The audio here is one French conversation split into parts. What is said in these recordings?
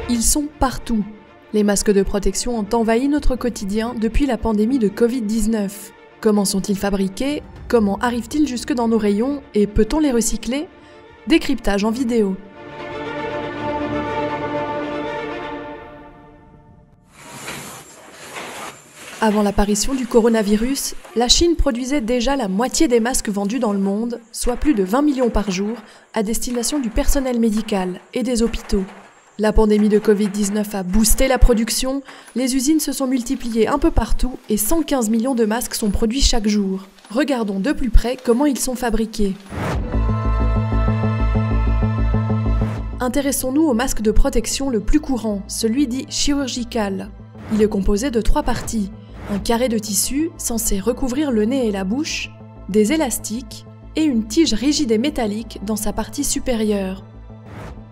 Ils sont partout. Les masques de protection ont envahi notre quotidien depuis la pandémie de Covid-19. Comment sont-ils fabriqués? Comment arrivent-ils jusque dans nos rayons? Et peut-on les recycler? Décryptage en vidéo. Avant l'apparition du coronavirus, la Chine produisait déjà la moitié des masques vendus dans le monde, soit plus de 20 millions par jour, à destination du personnel médical et des hôpitaux. La pandémie de Covid-19 a boosté la production, les usines se sont multipliées un peu partout et 115 millions de masques sont produits chaque jour. Regardons de plus près comment ils sont fabriqués. Intéressons-nous au masque de protection le plus courant, celui dit chirurgical. Il est composé de 3 parties. Un carré de tissu censé recouvrir le nez et la bouche, des élastiques et une tige rigide et métallique dans sa partie supérieure.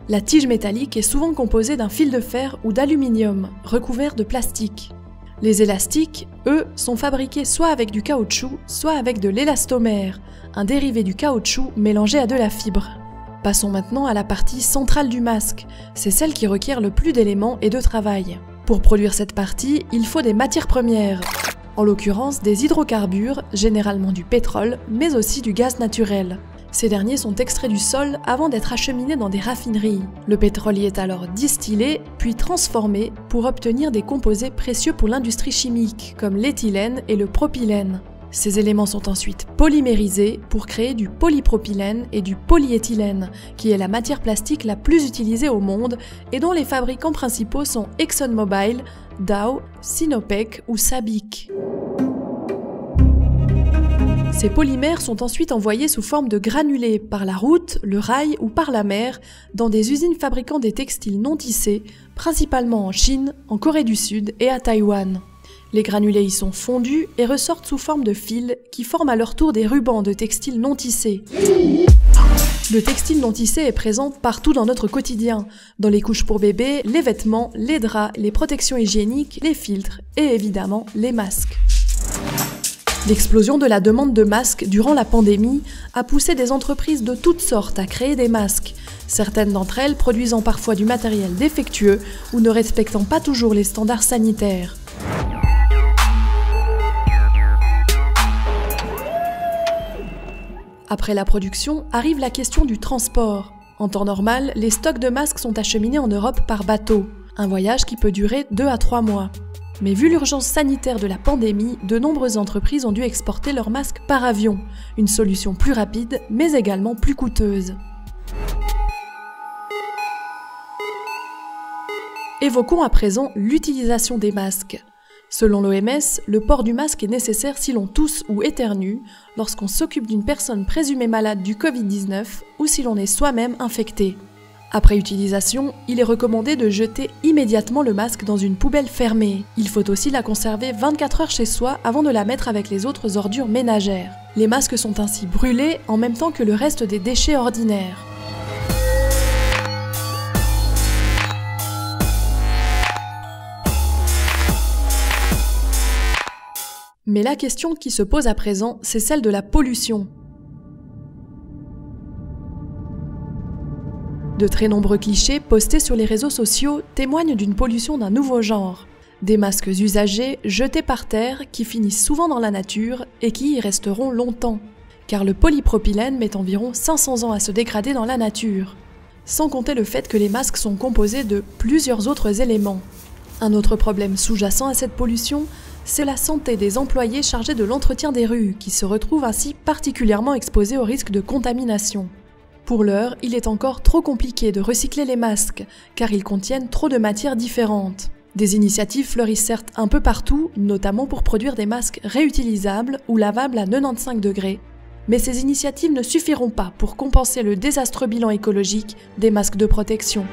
La tige métallique est souvent composée d'un fil de fer ou d'aluminium recouvert de plastique. Les élastiques, eux, sont fabriqués soit avec du caoutchouc, soit avec de l'élastomère, un dérivé du caoutchouc mélangé à de la fibre. Passons maintenant à la partie centrale du masque, c'est celle qui requiert le plus d'éléments et de travail. Pour produire cette partie, il faut des matières premières, en l'occurrence des hydrocarbures, généralement du pétrole, mais aussi du gaz naturel. Ces derniers sont extraits du sol avant d'être acheminés dans des raffineries. Le pétrole y est alors distillé, puis transformé pour obtenir des composés précieux pour l'industrie chimique, comme l'éthylène et le propylène. Ces éléments sont ensuite polymérisés pour créer du polypropylène et du polyéthylène, qui est la matière plastique la plus utilisée au monde et dont les fabricants principaux sont ExxonMobil, Dow, Sinopec ou Sabic. Ces polymères sont ensuite envoyés sous forme de granulés par la route, le rail ou par la mer dans des usines fabriquant des textiles non tissés, principalement en Chine, en Corée du Sud et à Taïwan. Les granulés y sont fondus et ressortent sous forme de fils qui forment à leur tour des rubans de textiles non tissés. Le textile non tissé est présent partout dans notre quotidien, dans les couches pour bébés, les vêtements, les draps, les protections hygiéniques, les filtres et évidemment les masques. L'explosion de la demande de masques durant la pandémie a poussé des entreprises de toutes sortes à créer des masques, certaines d'entre elles produisant parfois du matériel défectueux ou ne respectant pas toujours les standards sanitaires. Après la production, arrive la question du transport. En temps normal, les stocks de masques sont acheminés en Europe par bateau, un voyage qui peut durer 2 à 3 mois. Mais vu l'urgence sanitaire de la pandémie, de nombreuses entreprises ont dû exporter leurs masques par avion, une solution plus rapide, mais également plus coûteuse. Évoquons à présent l'utilisation des masques. Selon l'OMS, le port du masque est nécessaire si l'on tousse ou éternue, lorsqu'on s'occupe d'une personne présumée malade du Covid-19 ou si l'on est soi-même infecté. Après utilisation, il est recommandé de jeter immédiatement le masque dans une poubelle fermée. Il faut aussi la conserver 24 heures chez soi avant de la mettre avec les autres ordures ménagères. Les masques sont ainsi brûlés en même temps que le reste des déchets ordinaires. Mais la question qui se pose à présent, c'est celle de la pollution. De très nombreux clichés postés sur les réseaux sociaux témoignent d'une pollution d'un nouveau genre. Des masques usagés, jetés par terre, qui finissent souvent dans la nature et qui y resteront longtemps. Car le polypropylène met environ 500 ans à se dégrader dans la nature. Sans compter le fait que les masques sont composés de plusieurs autres éléments. Un autre problème sous-jacent à cette pollution, c'est la santé des employés chargés de l'entretien des rues, qui se retrouvent ainsi particulièrement exposés au risque de contamination. Pour l'heure, il est encore trop compliqué de recycler les masques, car ils contiennent trop de matières différentes. Des initiatives fleurissent certes un peu partout, notamment pour produire des masques réutilisables ou lavables à 95 degrés, mais ces initiatives ne suffiront pas pour compenser le désastreux bilan écologique des masques de protection.